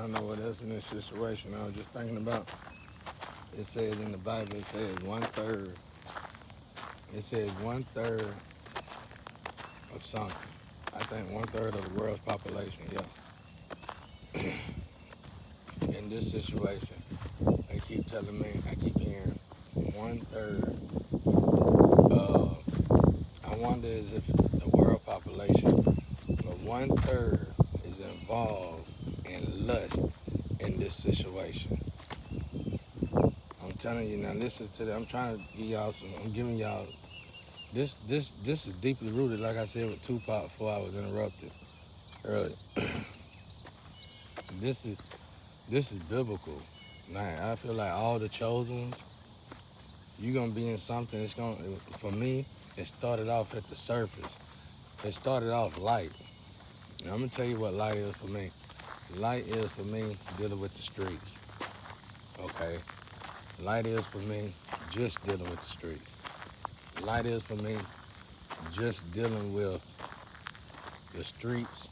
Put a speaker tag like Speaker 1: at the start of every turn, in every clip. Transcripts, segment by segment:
Speaker 1: don't know what else in this situation I was just thinking about. It says in the Bible, it says one third. It says one third of something. I think one third of the world's population, yeah. In this situation, they keep telling me, I keep hearing one third. I wonder is if the world population, but one third is involved in lust in this situation. I'm telling you now. Listen to that. I'm trying to give y'all some. I'm giving y'all this is deeply rooted. Like I said with Tupac before I was interrupted earlier. This is this is biblical. Man, I feel like all the chosen ones, you're gonna be in something. It's gonna for me. It started off at the surface. It started off light. And I'm gonna tell you what light is for me. Light is for me dealing with the streets. Okay. Light is for me just dealing with the streets. Light is for me just dealing with the streets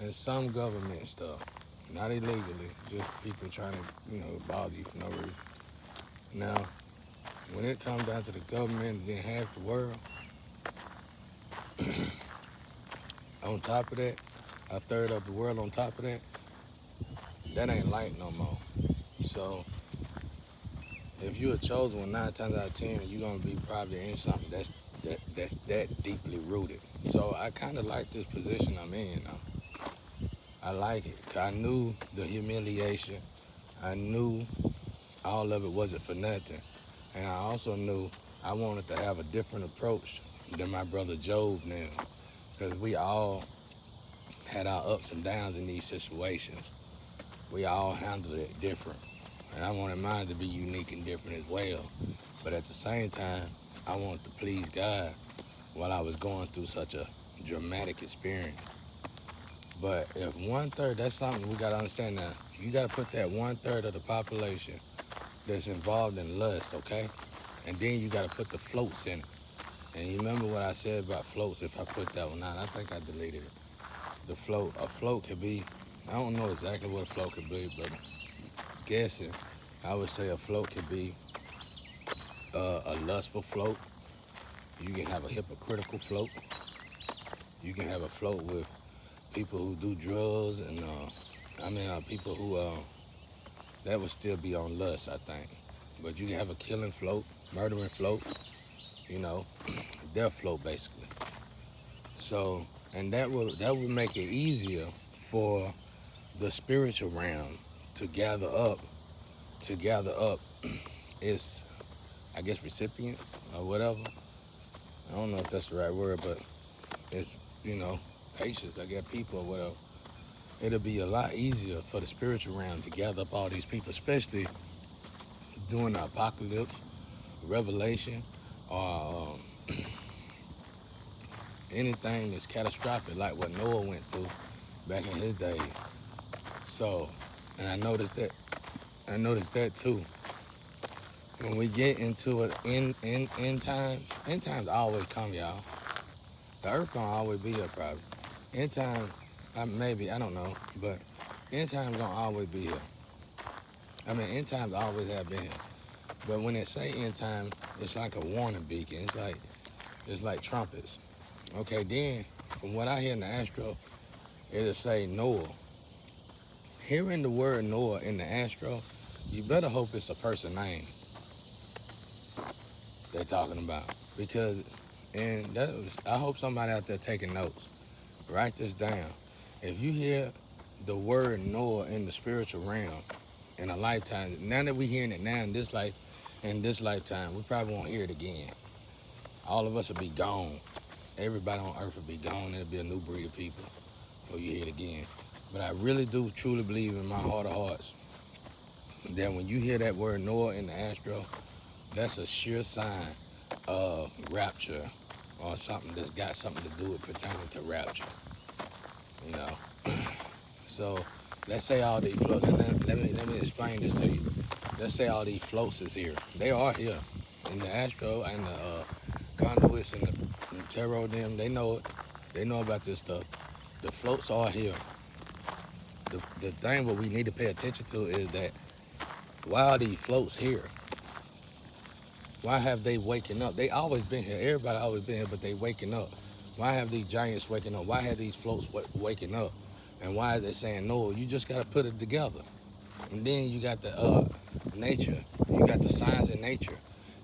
Speaker 1: and some government stuff. Not illegally, just people trying to, bother you for no reason. Now, when it comes down to the government and then half the world, on top of that, a third of the world on top of that, that ain't light no more. So, if you're a chosen one, 9 times out of 10, you're gonna be probably in something that's that deeply rooted. So I kind of like this position I'm in. I like it. 'Cause I knew the humiliation. I knew all of it wasn't for nothing, and I also knew I wanted to have a different approach than my brother Job now, because we all had our ups and downs in these situations. We all handled it different. And I wanted mine to be unique and different as well. But at the same time, I wanted to please God while I was going through such a dramatic experience. But if one third, that's something we gotta understand now. You gotta put that one third of the population that's involved in lust, okay? And then you gotta put the floats in it. And you remember what I said about floats if I put that one out? I think I deleted it. The float, a float could be, I don't know exactly what a float could be, but guessing, I would say a float could be a lustful float. You can have a hypocritical float. You can have a float with people who do drugs and people who that would still be on lust, I think. But you can have a killing float, murdering float, death float basically. So, and that would make it easier for the spiritual realm to gather up its, I guess, recipients or whatever. I don't know if that's the right word, but it's, patience, I guess, people or whatever. It'll be a lot easier for the spiritual realm to gather up all these people, especially during the apocalypse, revelation, or anything that's catastrophic, like what Noah went through back in his day. So, and I noticed that too. When we get into it end times always come, y'all. The earth gonna always be here probably. End time, maybe, I don't know, but end times gonna always be here. I mean, end times always have been here. But when they say end time, it's like a warning beacon. It's like trumpets. Okay, then from what I hear in the astro, it'll say Noah. Hearing the word Noah in the astro, you better hope it's a person name they're talking about. Because, I hope somebody out there taking notes. Write this down. If you hear the word Noah in the spiritual realm in a lifetime, now that we're hearing it now in this lifetime, we probably won't hear it again. All of us will be gone. Everybody on earth will be gone. There'll be a new breed of people before you hear it again. But I really do truly believe in my heart of hearts that when you hear that word Noah in the astro, that's a sure sign of rapture or something that's got something to do with pertaining to rapture. So let's say all these floats. Let me explain this to you. Let's say all these floats is here. They are here in the astro and the conduits and the tarot. Them they know it. They know about this stuff. The floats are here. the thing what we need to pay attention to is that why are these floats here? Why have they waking up? They always been here. Everybody always been here, but they waking up. Why have these giants waking up? Why have these floats waking up? And why is they saying, no, you just got to put it together? And then you got the nature. You got the signs in nature.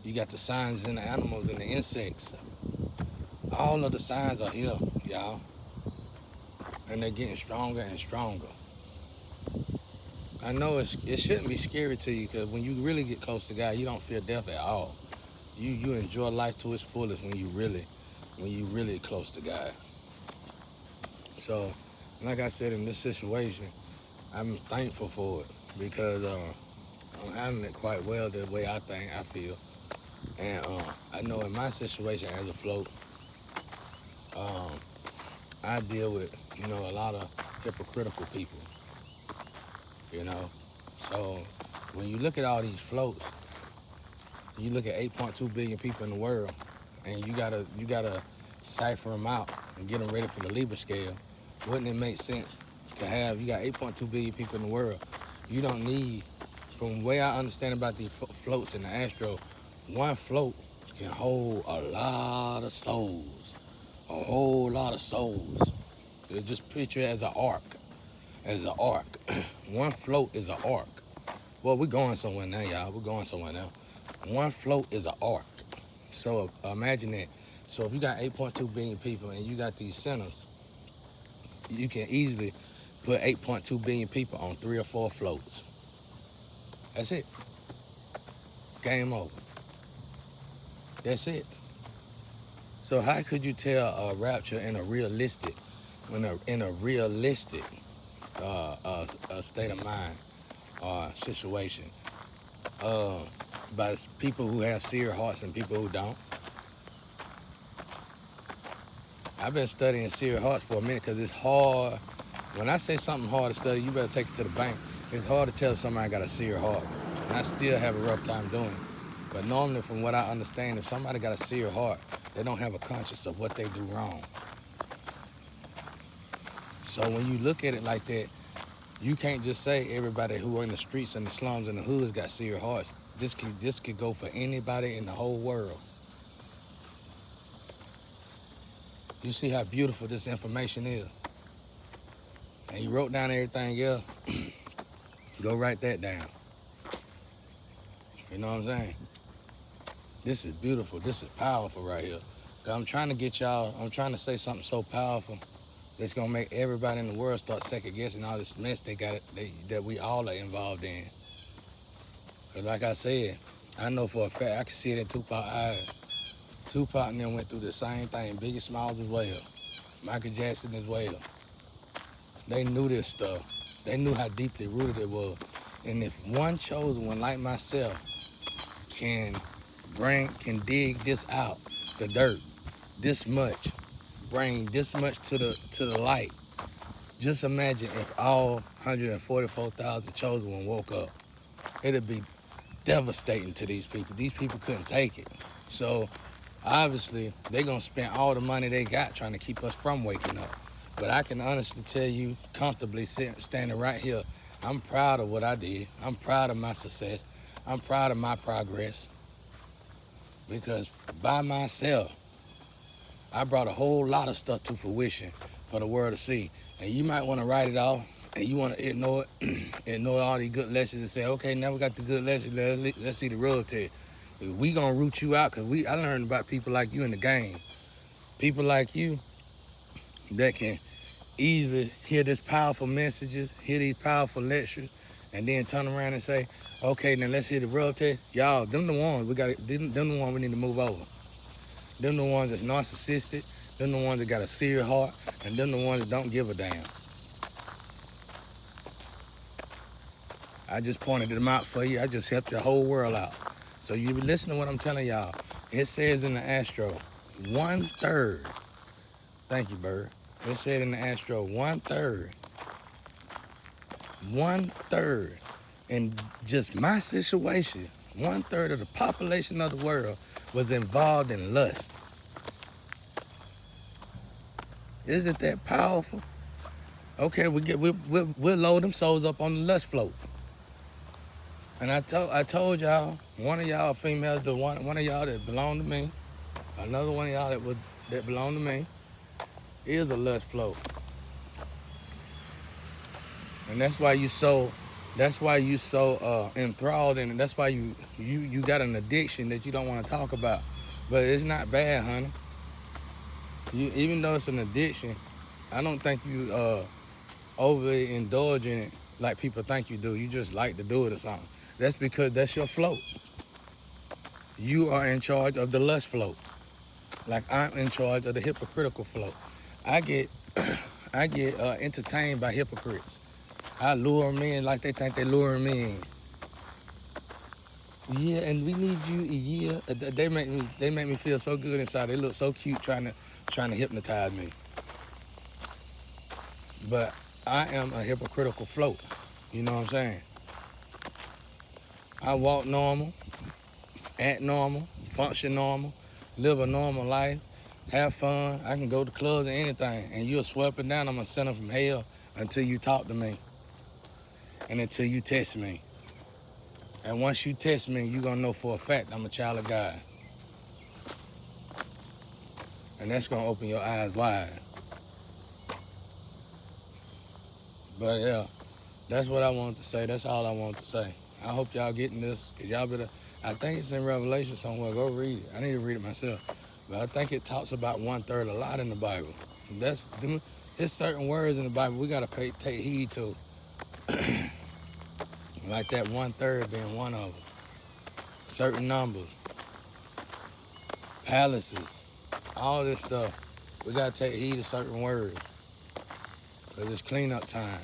Speaker 1: You got the signs in the animals and the insects. All of the signs are here, y'all. And they're getting stronger and stronger. I know it shouldn't be scary to you, because when you really get close to God, you don't fear death at all. You enjoy life to its fullest when you really close to God. So, like I said, in this situation, I'm thankful for it, because I'm handling it quite well the way I feel. And I know in my situation as a float, I deal with, a lot of hypocritical people, So when you look at all these floats, you look at 8.2 billion people in the world, and you gotta cipher them out and get them ready for the Libra scale. Wouldn't it make sense to have, you got 8.2 billion people in the world, you don't need, from the way I understand about these floats in the astro, one float can hold a lot of souls, a whole lot of souls. Just picture it as an ark, One float is an ark. Well, we're going somewhere now, y'all. We're going somewhere now. One float is an ark. So imagine that. So if you got 8.2 billion people and you got these centers, you can easily put 8.2 billion people on 3 or 4 floats. That's it. Game over. That's it. So how could you tell a rapture in a realistic state of mind situation by people who have seer hearts and people who don't? I've been studying seer hearts for a minute, because it's hard. When I say something hard to study, you better take it to the bank. It's hard to tell if somebody got a seer heart, and I still have a rough time doing it. But normally, from what I understand, if somebody got a seer heart, they don't have a conscience of what they do wrong. So when you look at it like that, you can't just say everybody who are in the streets and the slums and the hoods got seer hearts. This could go for anybody in the whole world. You see how beautiful this information is? And you wrote down everything else. Go write that down. You know what I'm saying? This is beautiful. This is powerful right here. I'm trying to say something so powerful that's gonna make everybody in the world start second guessing all this mess that we all are involved in. Cause like I said, I know for a fact, I can see it in Tupac's eyes. Tupac and them went through the same thing. Biggie Smalls as well. Michael Jackson as well. They knew this stuff. They knew how deeply rooted it was. And if one chosen one like myself can dig this out, the dirt, this much, bring this much to the light, just imagine if all 144,000 chosen one woke up. It'd be devastating to these people. These people couldn't take it. So obviously, they're gonna spend all the money they got trying to keep us from waking up. But I can honestly tell you, comfortably standing right here, I'm proud of what I did. I'm proud of my success. I'm proud of my progress. Because by myself, I brought a whole lot of stuff to fruition for the world to see. And you might want to write it off, and you want to ignore it, ignore all these good lessons and say, okay, now we got the good lessons, let's see the road test. We gonna root you out, because I learned about people like you in the game. People like you that can easily hear these powerful messages, hear these powerful lectures, and then turn around and say, okay, now let's hear the road test. Y'all, them the ones them the ones we need to move over. Them the ones that's narcissistic, them the ones that got a seer heart, and them the ones that don't give a damn. I just pointed them out for you. I just helped the whole world out. So you listen to what I'm telling y'all. It says in the astro, 1/3. Thank you, Bird. It said in the astro, 1/3. 1/3. In just my situation, 1/3 of the population of the world was involved in lust. Isn't that powerful? Okay, we'll load them souls up on the lust float. And I told y'all, one of y'all females, the one of y'all that belong to me, another one of y'all that belong to me, is a lust float. And that's why you so enthralled in it. That's why you got an addiction that you don't want to talk about. But it's not bad, honey. Even though it's an addiction, I don't think you overly indulge in it like people think you do. You just like to do it or something. That's because that's your float. You are in charge of the lust float. Like I'm in charge of the hypocritical float. I get I get entertained by hypocrites. I lure them in like they think they luring me in. Yeah, and we need you. Yeah, they make me feel so good inside. They look so cute trying to hypnotize me. But I am a hypocritical float. You know what I'm saying? I walk normal, act normal, function normal, live a normal life, have fun. I can go to clubs and anything, and you'll sweep it down. I'm gonna send them from hell until you talk to me and until you test me. And once you test me, you're gonna know for a fact I'm a child of God. And that's gonna open your eyes wide. But yeah, that's what I wanted to say. That's all I wanted to say. I hope y'all getting this. Cause y'all better, I think it's in Revelation somewhere. Go read it. I need to read it myself. But I think it talks about 1/3 a lot in the Bible. There's certain words in the Bible we gotta take heed to. Like that 1/3 being one of them. Certain numbers, palaces, all this stuff. We gotta take heed to certain words. Cause it's cleanup time.